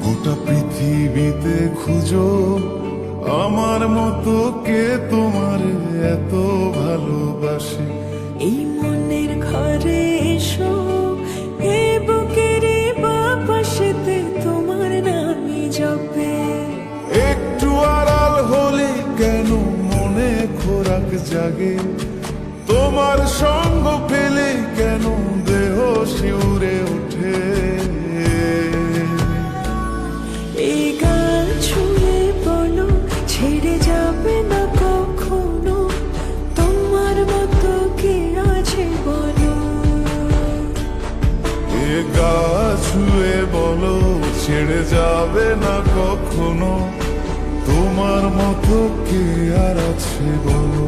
গোটা পৃথিবীতে খুঁজো আমার মতো কে তোমার এত ভালোবাসে। এই মনের ঘরে এসো, এ বুকের বাপাশেতে তোমার নামই জপে। একটু আড়াল হলে কেন মনে খোরাক জাগে, তোমার সঙ্গ পেলে কেন দেহ শিউরে ওঠে। এই গান ছুঁয়ে বলো ছেড়ে যাবে না কখনো, তোমার মতো কে আছে বলো। এ গা ছুঁয়ে বলো ছেড়ে যাবে না কখনো, তোমার মতো কে আর আছে বলো।